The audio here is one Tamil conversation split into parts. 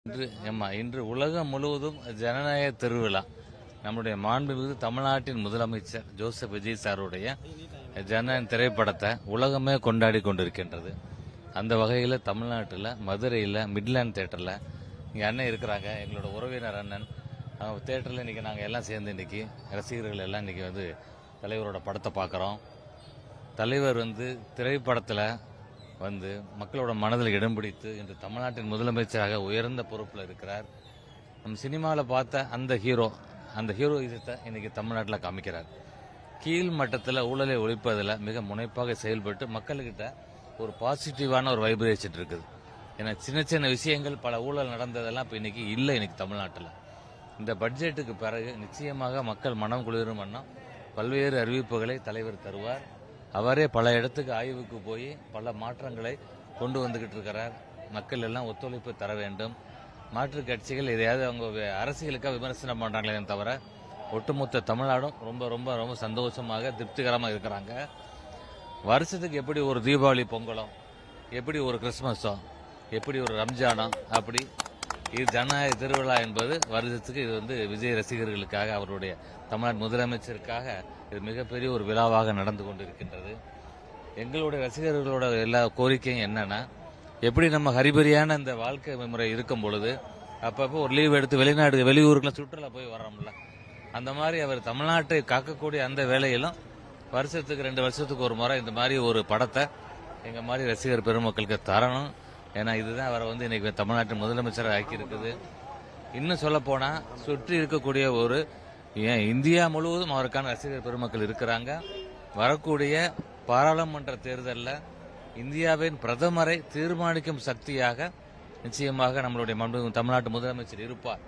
இன்று உலகம் முழுவதும் ஜனநாயக திருவிழா. நம்முடைய மாண்புமிகு தமிழ்நாட்டின் முதலமைச்சர் ஜோசப் விஜய் சாருடைய ஜனநாயக திரைப்படத்தை உலகமே கொண்டாடி கொண்டிருக்கின்றது. அந்த வகையில் தமிழ்நாட்டில் மதுரையில் மிட்லேண்ட் தேட்டரில் இங்கே அண்ணன் இருக்கிறாங்க, எங்களோட உறவினர் அண்ணன். அவங்க தேட்டரில் இன்றைக்கி நாங்கள் எல்லாம் சேர்ந்து இன்றைக்கி ரசிகர்கள் எல்லாம் இன்றைக்கி தலைவரோட படத்தை பார்க்குறோம். தலைவர் திரைப்படத்தில் மக்களோட மனதில் இடம் பிடித்து இன்று தமிழ்நாட்டின் முதலமைச்சராக உயர்ந்த பொறுப்பில் இருக்கிறார். நம்ம சினிமாவில் பார்த்த அந்த ஹீரோயிசத்தை இன்னைக்கு தமிழ்நாட்டில் காமிக்கிறார். கீழ் மட்டத்தில் ஊழலை ஒழிப்பதில் மிக முனைப்பாக செயல்பட்டு மக்கள்கிட்ட ஒரு பாசிட்டிவான ஒரு வைப்ரேஷன் இருக்குது. ஏன்னா சின்ன சின்ன விஷயங்கள், பல ஊழல் நடந்ததெல்லாம் இப்போ இன்னைக்கு இல்லை. இன்னைக்கு தமிழ்நாட்டில் இந்த பட்ஜெட்டுக்கு பிறகு நிச்சயமாக மக்கள் மனம் குளிரும் வண்ணம் பல்வேறு அறிவிப்புகளை தலைவர் தருவார். அவரே பல இடத்துக்கு ஆய்வுக்கு போய் பல மாற்றங்களை கொண்டு வந்துகிட்டு இருக்கிறார். மக்கள் எல்லாம் ஒத்துழைப்பு தர வேண்டும். மாற்றுக் கட்சிகள் எதையாவது அவங்க அரசியலுக்காக விமர்சனம் பண்றாங்களே தவிர ஒட்டுமொத்த தமிழ்நாடும் ரொம்ப ரொம்ப ரொம்ப சந்தோஷமாக திருப்திகரமாக இருக்கிறாங்க. வருஷத்துக்கு எப்படி ஒரு தீபாவளி பொங்கலும், எப்படி ஒரு கிறிஸ்துமஸோ, எப்படி ஒரு ரம்ஜானோ, அப்படி இது ஜனநாயக திருவிழா என்பது வருஷத்துக்கு இது விஜய் ரசிகர்களுக்காக, அவருடைய தமிழ்நாடு முதலமைச்சருக்காக இது மிகப்பெரிய ஒரு விழாவாக நடந்து கொண்டிருக்கின்றது. எங்களுடைய ரசிகர்களோட எல்லா கோரிக்கையும் என்னன்னா, எப்படி நம்ம ஹரிபரியான இந்த வாழ்க்கை முறை இருக்கும் பொழுது அப்பப்போ ஒரு லீவ் எடுத்து வெளியூருக்குலாம் சுற்றுலா போய் வர்றோம்ல, அந்த மாதிரி அவர் தமிழ்நாட்டை காக்கக்கூடிய அந்த வேலையிலும் வருஷத்துக்கு 2 வருஷத்துக்கு ஒரு முறை இந்த மாதிரி ஒரு படத்தை எங்க மாதிரி ரசிகர் பெருமக்களுக்கு தரணும். ஏன்னா இதுதான் அவரை இன்னைக்கு தமிழ்நாட்டின் முதலமைச்சராக ஆக்கி இருக்குது. இன்னும் சொல்ல போனா சுற்றி இருக்கக்கூடிய இந்தியா முழுவதும் அவருக்கான ரசிகர் பெருமக்கள் இருக்கிறாங்க. வரக்கூடிய பாராளுமன்ற தேர்தலில் இந்தியாவின் பிரதமரை தீர்மானிக்கும் சக்தியாக நிச்சயமாக நம்மளுடைய தமிழ்நாட்டு முதலமைச்சர் இருப்பார்.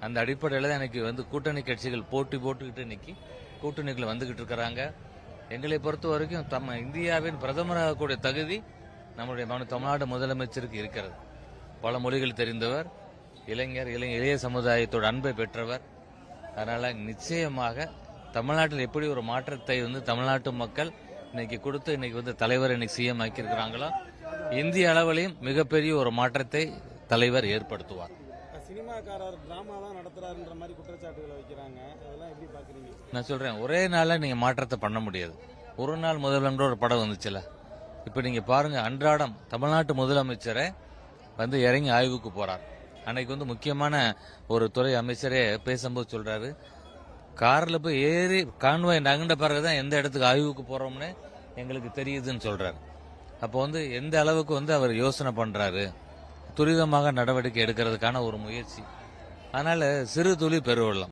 அந்த அடிப்படையில் தான் இன்னைக்கு கூட்டணி கட்சிகள் போட்டி போட்டுக்கிட்டு இன்னைக்கு கூட்டணிகள் வந்துகிட்டு இருக்கிறாங்க. எங்களை பொறுத்த வரைக்கும் இந்தியாவின் பிரதமராகக்கூடிய தகுதி நம்முடைய தமிழ்நாடு முதலமைச்சருக்கு இருக்கிறது. பல மொழிகள் தெரிந்தவர், இளைய சமுதாயத்தோட அன்பை பெற்றவர். அதனால நிச்சயமாக தமிழ்நாட்டில் எப்படி ஒரு மாற்றத்தை தமிழ்நாட்டு மக்கள் இன்னைக்கு கொடுத்து இன்னைக்கு தலைவர் இன்னைக்கு சிஎம் ஆக்கியிருக்கிறாங்களோ, இந்திய அளவிலையும் மிகப்பெரிய ஒரு மாற்றத்தை தலைவர் ஏற்படுத்துவார். சினிமாக்காரர் டிராமா தான் நடத்துறாருன்ற மாதிரி குற்றச்சாட்டுகளை வைக்கிறாங்க. அதெல்லாம் எப்படி பாக்குறீங்க? நான் சொல்றேன், ஒரே நாள்ல நீங்க மாற்றத்தை பண்ண முடியாது. ஒரு நாள் முதல்வன்ற ஒரு படம் வந்துச்சுல, இப்ப நீங்க பாருங்க, அன்றாடம் தமிழ்நாட்டு முதலமைச்சரை இறங்கி ஆய்வுக்கு போறார். அன்னைக்கு முக்கியமான ஒரு துறை அமைச்சரே பேசும்போது சொல்றாரு, கார்ல போய் ஏறி கான்வாய் நகண்ட பிறகுதான் எந்த இடத்துக்கு ஆய்வுக்கு போறோம்னு எங்களுக்கு தெரியுதுன்னு சொல்றாரு. அப்போ எந்த அளவுக்கு அவர் யோசனை பண்றாரு, துரிதமாக நடவடிக்கை எடுக்கிறதுக்கான ஒரு முயற்சி. அதனால சிறு துளி பெருவெள்ளம்.